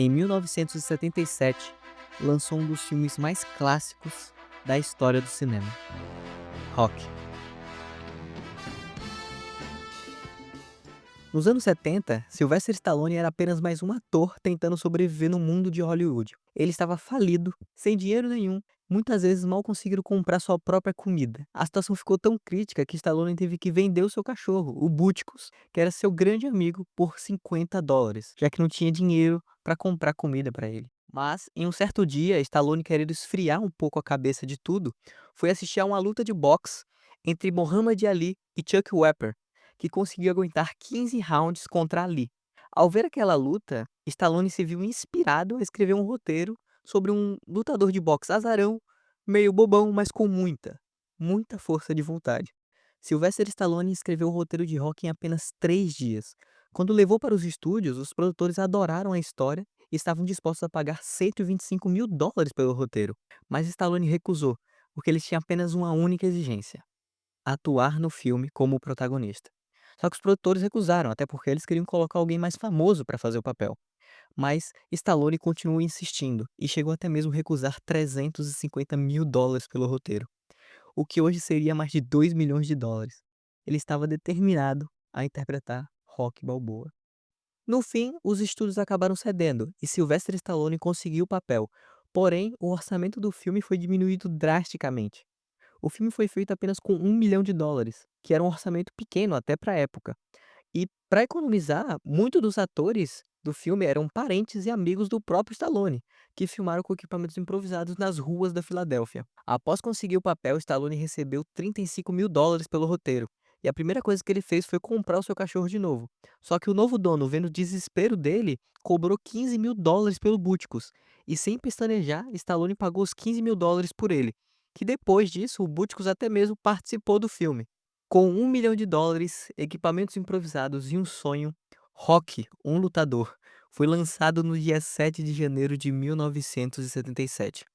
Em 1977, lançou um dos filmes mais clássicos da história do cinema, Rock. Nos anos 70, Sylvester Stallone era apenas mais um ator tentando sobreviver no mundo de Hollywood. Ele estava falido, sem dinheiro nenhum, muitas vezes mal conseguindo comprar sua própria comida. A situação ficou tão crítica que Stallone teve que vender o seu cachorro, o Butkus, que era seu grande amigo, por US$ 50, já que não tinha dinheiro para comprar comida para ele. Mas, em um certo dia, Stallone, querendo esfriar um pouco a cabeça de tudo, foi assistir a uma luta de boxe entre Muhammad Ali e Chuck Wepper, que conseguiu aguentar 15 rounds contra Ali. Ao ver aquela luta, Stallone se viu inspirado a escrever um roteiro sobre um lutador de boxe azarão, meio bobão, mas com muita força de vontade. Sylvester Stallone escreveu o roteiro de Rock em apenas 3 dias. Quando levou para os estúdios, os produtores adoraram a história e estavam dispostos a pagar US$ 125 mil pelo roteiro. Mas Stallone recusou, porque ele tinha apenas uma única exigência: atuar no filme como o protagonista. Só que os produtores recusaram, até porque eles queriam colocar alguém mais famoso para fazer o papel. Mas Stallone continuou insistindo e chegou até mesmo a recusar US$ 350 mil pelo roteiro, o que hoje seria mais de US$ 2 milhões. Ele estava determinado a interpretar Rocky Balboa. No fim, os estúdios acabaram cedendo e Sylvester Stallone conseguiu o papel, porém o orçamento do filme foi diminuído drasticamente. O filme foi feito apenas com US$ 1 milhão, que era um orçamento pequeno até para a época. E para economizar, muitos dos atores do filme eram parentes e amigos do próprio Stallone, que filmaram com equipamentos improvisados nas ruas da Filadélfia. Após conseguir o papel, Stallone recebeu US$ 35 mil pelo roteiro. E a primeira coisa que ele fez foi comprar o seu cachorro de novo. Só que o novo dono, vendo o desespero dele, cobrou US$ 15 mil pelo Butkus. E sem pestanejar, Stallone pagou os US$ 15 mil por ele. Que depois disso, o Butkus até mesmo participou do filme. Com US$ 1 milhão, equipamentos improvisados e um sonho, Rocky, um lutador, foi lançado no dia 7 de janeiro de 1977.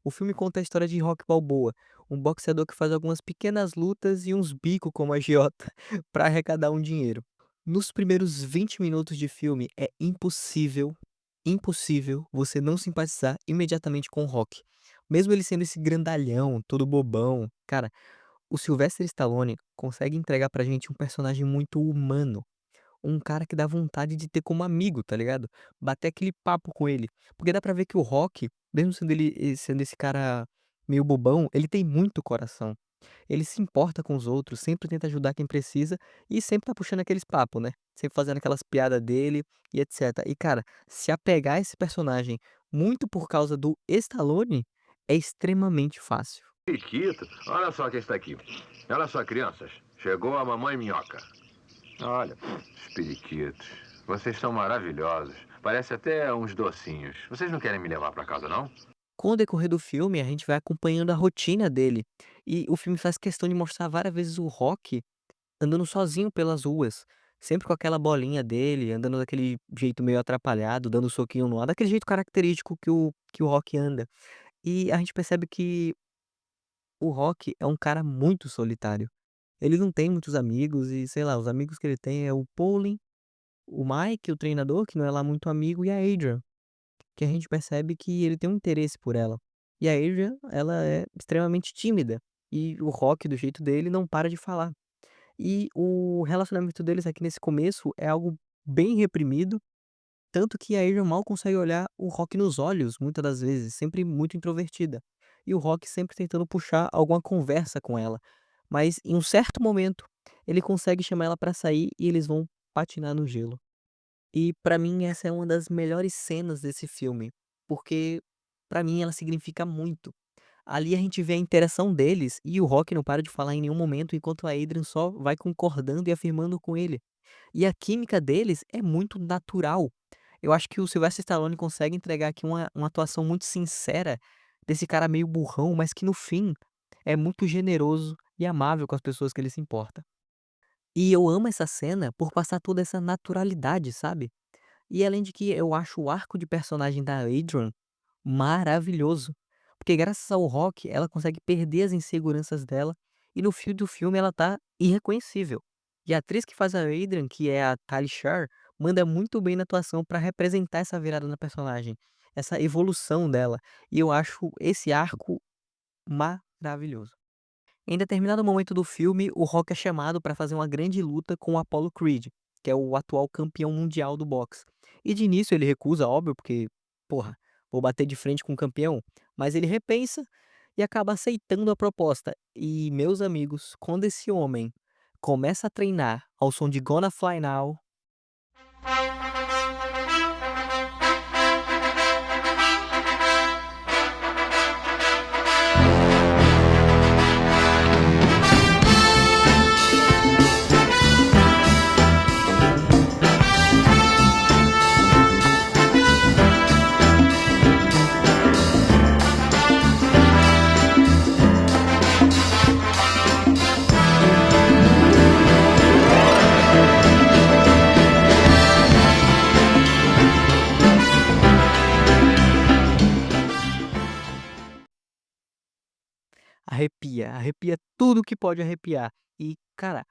O filme conta a história de Rocky Balboa, um boxeador que faz algumas pequenas lutas e uns bicos como agiota para arrecadar um dinheiro. Nos primeiros 20 minutos de filme é impossível você não simpatizar imediatamente com o Rocky. Mesmo ele sendo esse grandalhão, todo bobão, cara, o Sylvester Stallone consegue entregar pra gente um personagem muito humano, um cara que dá vontade de ter como amigo, tá ligado? Bater aquele papo com ele. Porque dá pra ver que o Rock, mesmo sendo esse cara meio bobão, ele tem muito coração. Ele se importa com os outros, sempre tenta ajudar quem precisa e sempre tá puxando aqueles papos, né? Sempre fazendo aquelas piadas dele e etc. E cara, se apegar a esse personagem muito por causa do Stallone é extremamente fácil. Periquito, olha só quem está aqui. Olha só, crianças. Chegou a mamãe minhoca. Olha, os periquitos. Vocês são maravilhosos. Parece até uns docinhos. Vocês não querem me levar para casa, não? Com o decorrer do filme, a gente vai acompanhando a rotina dele. E o filme faz questão de mostrar várias vezes o Rock andando sozinho pelas ruas, sempre com aquela bolinha dele, andando daquele jeito meio atrapalhado, dando soquinho no ar, daquele jeito característico que o Rock anda. E a gente percebe que o Rock é um cara muito solitário. Ele não tem muitos amigos e, sei lá, os amigos que ele tem é o Paulie, o Mike, o treinador, que não é lá muito amigo, e a Adrian, que a gente percebe que ele tem um interesse por ela. E a Adrian, ela é extremamente tímida, e o Rock, do jeito dele, não para de falar. E o relacionamento deles aqui nesse começo é algo bem reprimido, tanto que a Adrian mal consegue olhar o Rock nos olhos, muitas das vezes, sempre muito introvertida. E o Rock sempre tentando puxar alguma conversa com ela. Mas em um certo momento, ele consegue chamar ela pra sair e eles vão patinar no gelo. E pra mim essa é uma das melhores cenas desse filme, porque pra mim ela significa muito. Ali a gente vê a interação deles e o Rock não para de falar em nenhum momento, enquanto a Adrian só vai concordando e afirmando com ele. E a química deles é muito natural. Eu acho que o Sylvester Stallone consegue entregar aqui uma atuação muito sincera desse cara meio burrão, mas que no fim é muito generoso e amável com as pessoas que ele se importa. E eu amo essa cena por passar toda essa naturalidade, sabe? E além de que eu acho o arco de personagem da Adrian maravilhoso. Porque graças ao rock, ela consegue perder as inseguranças dela e no fim do filme ela tá irreconhecível. E a atriz que faz a Adrian, que é a Tali Shar, manda muito bem na atuação pra representar essa virada na personagem, essa evolução dela. E eu acho esse arco maravilhoso. Em determinado momento do filme, o Rock é chamado para fazer uma grande luta com o Apollo Creed, que é o atual campeão mundial do boxe. E de início ele recusa, óbvio, porque, porra, vou bater de frente com o campeão. Mas ele repensa e acaba aceitando a proposta. E, meus amigos, quando esse homem começa a treinar ao som de Gonna Fly Now, arrepia, arrepia tudo que pode arrepiar. E, cara,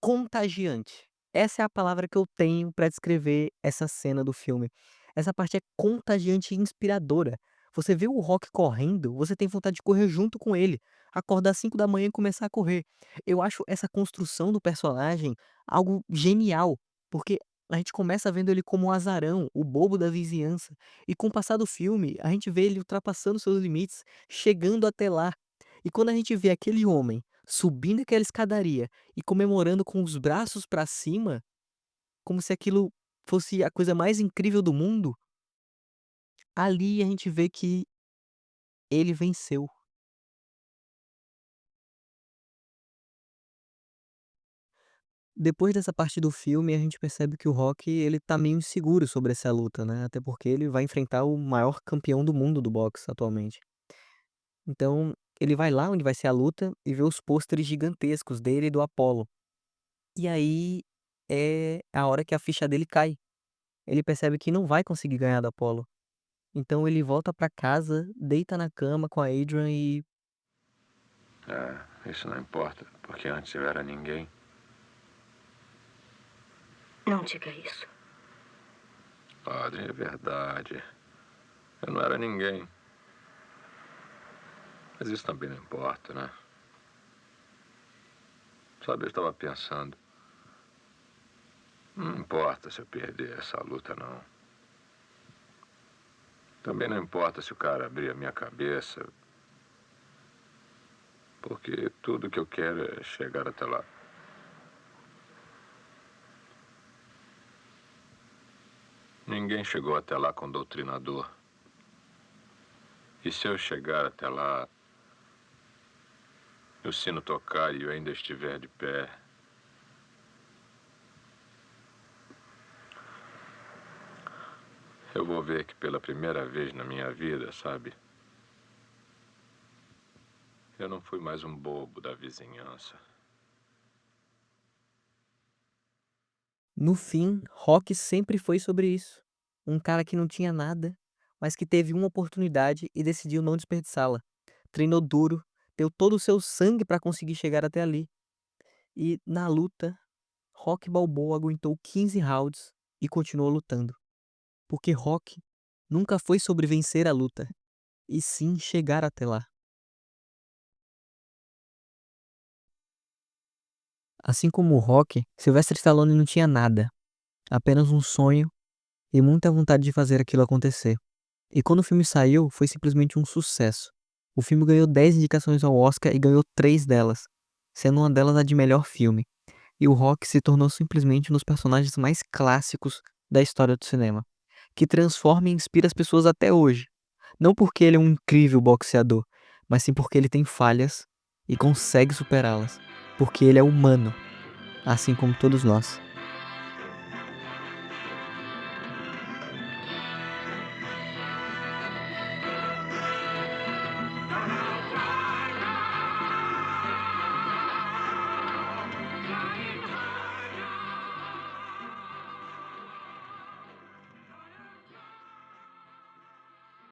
contagiante. Essa é a palavra que eu tenho pra descrever essa cena do filme. Essa parte é contagiante e inspiradora. Você vê o Rock correndo, você tem vontade de correr junto com ele, acordar às 5 da manhã e começar a correr. Eu acho essa construção do personagem algo genial, porque a gente começa vendo ele como um azarão, o bobo da vizinhança, e com o passar do filme, a gente vê ele ultrapassando seus limites, chegando até lá. E quando a gente vê aquele homem subindo aquela escadaria e comemorando com os braços pra cima, como se aquilo fosse a coisa mais incrível do mundo, ali a gente vê que ele venceu. Depois dessa parte do filme, a gente percebe que o Rock, ele tá meio inseguro sobre essa luta, né, até porque ele vai enfrentar o maior campeão do mundo do boxe atualmente. Então, ele vai lá onde vai ser a luta e vê os pôsteres gigantescos dele e do Apollo. E aí é a hora que a ficha dele cai. Ele percebe que não vai conseguir ganhar do Apollo. Então ele volta pra casa, deita na cama com a Adrian e Isso não importa, porque antes eu era ninguém. Não diga isso. Adrien, é verdade. Eu não era ninguém. Mas isso também não importa, né? Sabe, eu estava pensando. Não importa se eu perder essa luta, não. Também não importa se o cara abrir a minha cabeça. Porque tudo que eu quero é chegar até lá. Ninguém chegou até lá com doutrinador. E se eu chegar até lá, o sino tocar e eu ainda estiver de pé, eu vou ver que pela primeira vez na minha vida, sabe? Eu não fui mais um bobo da vizinhança. no fim, Rock sempre foi sobre isso. Um cara que não tinha nada, mas que teve uma oportunidade e decidiu não desperdiçá-la. Treinou duro, deu todo o seu sangue pra conseguir chegar até ali. E na luta, Rock Balboa aguentou 15 rounds e continuou lutando. Porque Rock nunca foi sobre vencer a luta, e sim chegar até lá. Assim como o Rock, Sylvester Stallone não tinha nada, apenas um sonho e muita vontade de fazer aquilo acontecer. E quando o filme saiu, foi simplesmente um sucesso. O filme ganhou 10 indicações ao Oscar e ganhou 3 delas, sendo uma delas a de melhor filme. E o Rock se tornou simplesmente um dos personagens mais clássicos da história do cinema, que transforma e inspira as pessoas até hoje. Não porque ele é um incrível boxeador, mas sim porque ele tem falhas e consegue superá-las. Porque ele é humano, assim como todos nós.